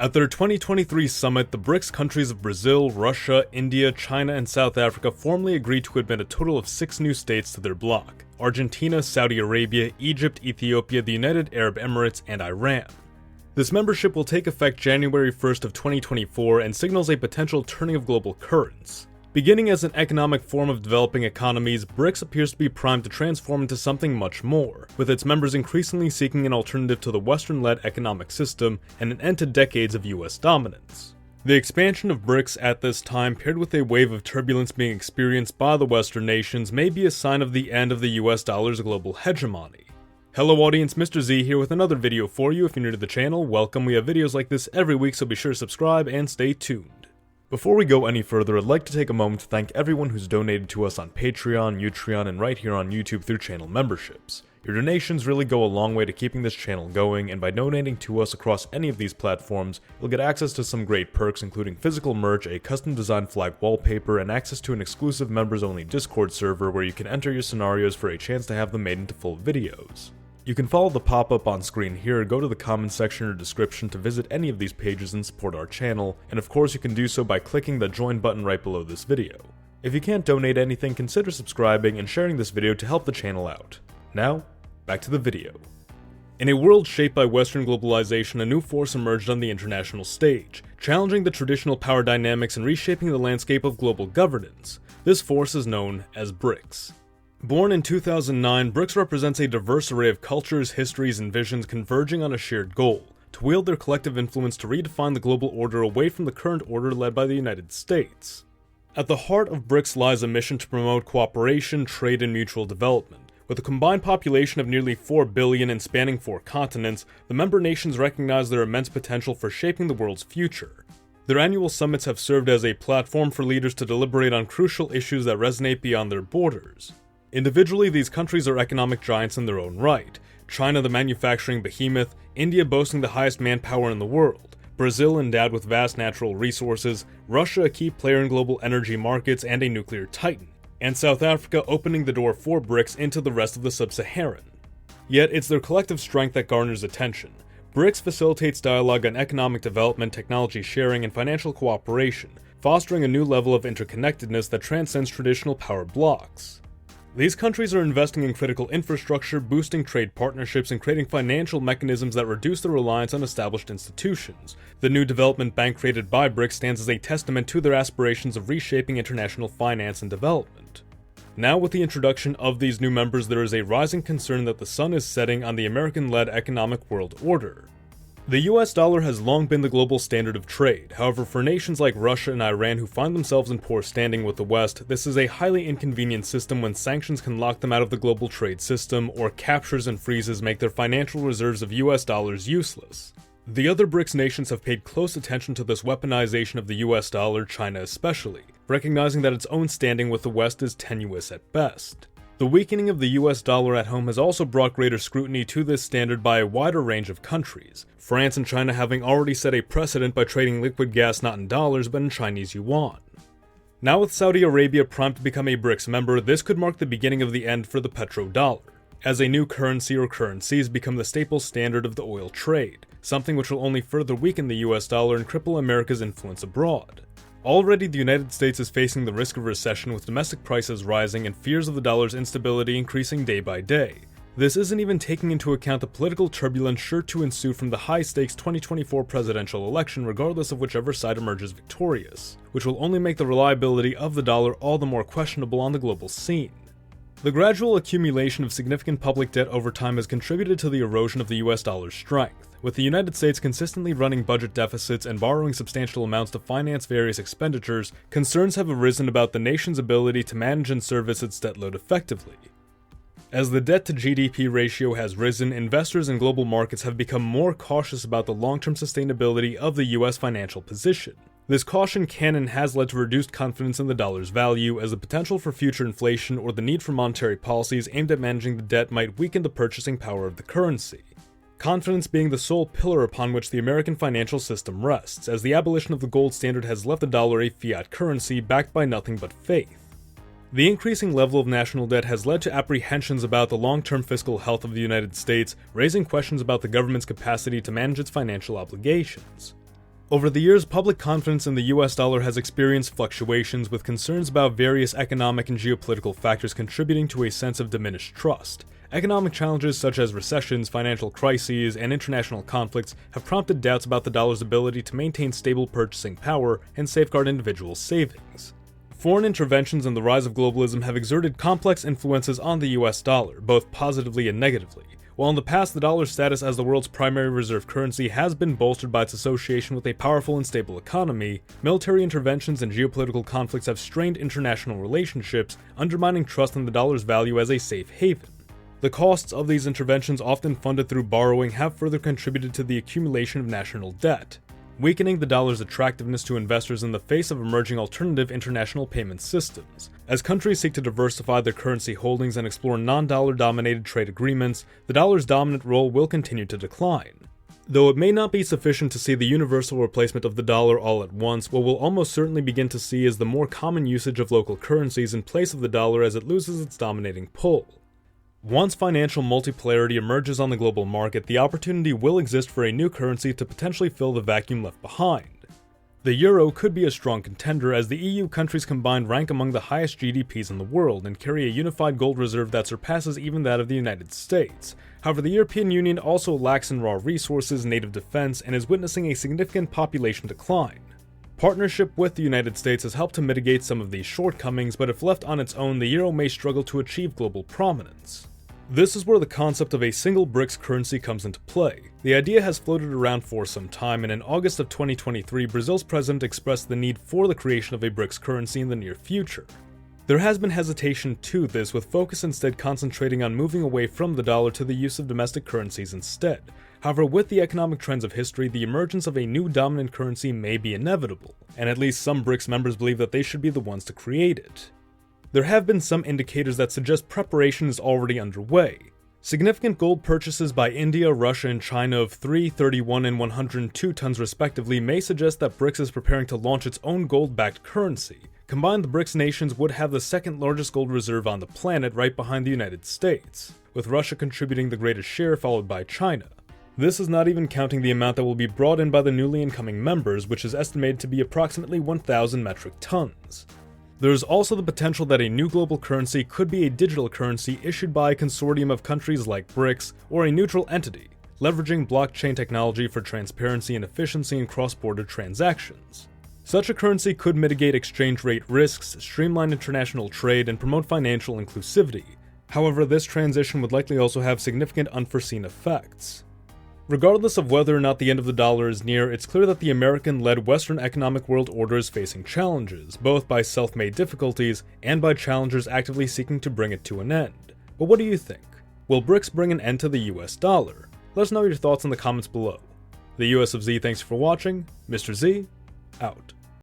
At their 2023 summit, the BRICS countries of Brazil, Russia, India, China, and South Africa formally agreed to admit a total of 6 new states to their bloc: Argentina, Saudi Arabia, Egypt, Ethiopia, the United Arab Emirates, and Iran. This membership will take effect January 1st of 2024 and signals a potential turning of global currents. Beginning as an economic form of developing economies, BRICS appears to be primed to transform into something much more, with its members increasingly seeking an alternative to the Western-led economic system and an end to decades of US dominance. The expansion of BRICS at this time, paired with a wave of turbulence being experienced by the Western nations, may be a sign of the end of the US dollar's global hegemony. Hello audience, Mr. Z here with another video for you. If you're new to the channel, welcome. We have videos like this every week, so be sure to subscribe and stay tuned. Before we go any further, I'd like to take a moment to thank everyone who's donated to us on Patreon, Utreon, and right here on YouTube through channel memberships. Your donations really go a long way to keeping this channel going, and by donating to us across any of these platforms, you'll get access to some great perks including physical merch, a custom designed flag wallpaper, and access to an exclusive members-only Discord server where you can enter your scenarios for a chance to have them made into full videos. You can follow the pop-up on screen here, go to the comment section or description to visit any of these pages and support our channel, and of course you can do so by clicking the join button right below this video. If you can't donate anything, consider subscribing and sharing this video to help the channel out. Now, back to the video. In a world shaped by Western globalization, a new force emerged on the international stage, challenging the traditional power dynamics and reshaping the landscape of global governance. This force is known as BRICS. Born in 2009, BRICS represents a diverse array of cultures, histories, and visions converging on a shared goal: to wield their collective influence to redefine the global order away from the current order led by the United States. At the heart of BRICS lies a mission to promote cooperation, trade, and mutual development. With a combined population of nearly 4 billion and spanning 4 continents, the member nations recognize their immense potential for shaping the world's future. Their annual summits have served as a platform for leaders to deliberate on crucial issues that resonate beyond their borders. Individually, these countries are economic giants in their own right: China the manufacturing behemoth, India boasting the highest manpower in the world, Brazil endowed with vast natural resources, Russia a key player in global energy markets and a nuclear titan, and South Africa opening the door for BRICS into the rest of the sub-Saharan. Yet it's their collective strength that garners attention. BRICS facilitates dialogue on economic development, technology sharing, and financial cooperation, fostering a new level of interconnectedness that transcends traditional power blocs. These countries are investing in critical infrastructure, boosting trade partnerships, and creating financial mechanisms that reduce the reliance on established institutions. The new development bank created by BRICS stands as a testament to their aspirations of reshaping international finance and development. Now, with the introduction of these new members, there is a rising concern that the sun is setting on the American-led economic world order. The US dollar has long been the global standard of trade. However, for nations like Russia and Iran who find themselves in poor standing with the West, this is a highly inconvenient system when sanctions can lock them out of the global trade system, or captures and freezes make their financial reserves of US dollars useless. The other BRICS nations have paid close attention to this weaponization of the US dollar, China especially, recognizing that its own standing with the West is tenuous at best. The weakening of the US dollar at home has also brought greater scrutiny to this standard by a wider range of countries, France and China having already set a precedent by trading liquid gas not in dollars but in Chinese yuan. Now with Saudi Arabia primed to become a BRICS member, this could mark the beginning of the end for the petrodollar, as a new currency or currencies become the staple standard of the oil trade, something which will only further weaken the US dollar and cripple America's influence abroad. Already, the United States is facing the risk of recession, with domestic prices rising and fears of the dollar's instability increasing day by day. This isn't even taking into account the political turbulence sure to ensue from the high-stakes 2024 presidential election, regardless of whichever side emerges victorious, which will only make the reliability of the dollar all the more questionable on the global scene. The gradual accumulation of significant public debt over time has contributed to the erosion of the US dollar's strength. With the United States consistently running budget deficits and borrowing substantial amounts to finance various expenditures, concerns have arisen about the nation's ability to manage and service its debt load effectively. As the debt-to-GDP ratio has risen, investors in global markets have become more cautious about the long-term sustainability of the US financial position. This caution can and has led to reduced confidence in the dollar's value, as the potential for future inflation or the need for monetary policies aimed at managing the debt might weaken the purchasing power of the currency. Confidence being the sole pillar upon which the American financial system rests, as the abolition of the gold standard has left the dollar a fiat currency backed by nothing but faith. The increasing level of national debt has led to apprehensions about the long-term fiscal health of the United States, raising questions about the government's capacity to manage its financial obligations. Over the years, public confidence in the US dollar has experienced fluctuations, with concerns about various economic and geopolitical factors contributing to a sense of diminished trust. Economic challenges such as recessions, financial crises, and international conflicts have prompted doubts about the dollar's ability to maintain stable purchasing power and safeguard individual savings. Foreign interventions and the rise of globalism have exerted complex influences on the US dollar, both positively and negatively. While in the past the dollar's status as the world's primary reserve currency has been bolstered by its association with a powerful and stable economy, military interventions and geopolitical conflicts have strained international relationships, undermining trust in the dollar's value as a safe haven. The costs of these interventions, often funded through borrowing, have further contributed to the accumulation of national debt, weakening the dollar's attractiveness to investors in the face of emerging alternative international payment systems. As countries seek to diversify their currency holdings and explore non-dollar dominated trade agreements, the dollar's dominant role will continue to decline. Though it may not be sufficient to see the universal replacement of the dollar all at once, what we'll almost certainly begin to see is the more common usage of local currencies in place of the dollar as it loses its dominating pull. Once financial multipolarity emerges on the global market, the opportunity will exist for a new currency to potentially fill the vacuum left behind. The euro could be a strong contender, as the EU countries combined rank among the highest GDPs in the world and carry a unified gold reserve that surpasses even that of the United States. However, the European Union also lacks in raw resources, native defense, and is witnessing a significant population decline. Partnership with the United States has helped to mitigate some of these shortcomings, but if left on its own, the euro may struggle to achieve global prominence. This is where the concept of a single BRICs currency comes into play. The idea has floated around for some time, and in August of 2023, Brazil's president expressed the need for the creation of a BRICs currency in the near future. There has been hesitation to this, with focus instead concentrating on moving away from the dollar to the use of domestic currencies instead. However, with the economic trends of history, the emergence of a new dominant currency may be inevitable, and at least some BRICs members believe that they should be the ones to create it. There have been some indicators that suggest preparation is already underway. Significant gold purchases by India, Russia, and China of 3, 31, and 102 tons respectively may suggest that BRICS is preparing to launch its own gold-backed currency. Combined, the BRICS nations would have the second largest gold reserve on the planet, right behind the United States, with Russia contributing the greatest share, followed by China. This is not even counting the amount that will be brought in by the newly incoming members, which is estimated to be approximately 1,000 metric tons. There is also the potential that a new global currency could be a digital currency issued by a consortium of countries like BRICS, or a neutral entity, leveraging blockchain technology for transparency and efficiency in cross-border transactions. Such a currency could mitigate exchange rate risks, streamline international trade, and promote financial inclusivity. However, this transition would likely also have significant unforeseen effects. Regardless of whether or not the end of the dollar is near, it's clear that the American-led Western economic world order is facing challenges, both by self-made difficulties and by challengers actively seeking to bring it to an end. But what do you think? Will BRICS bring an end to the US dollar? Let us know your thoughts in the comments below. The US of Z thanks for watching. Mr. Z, out.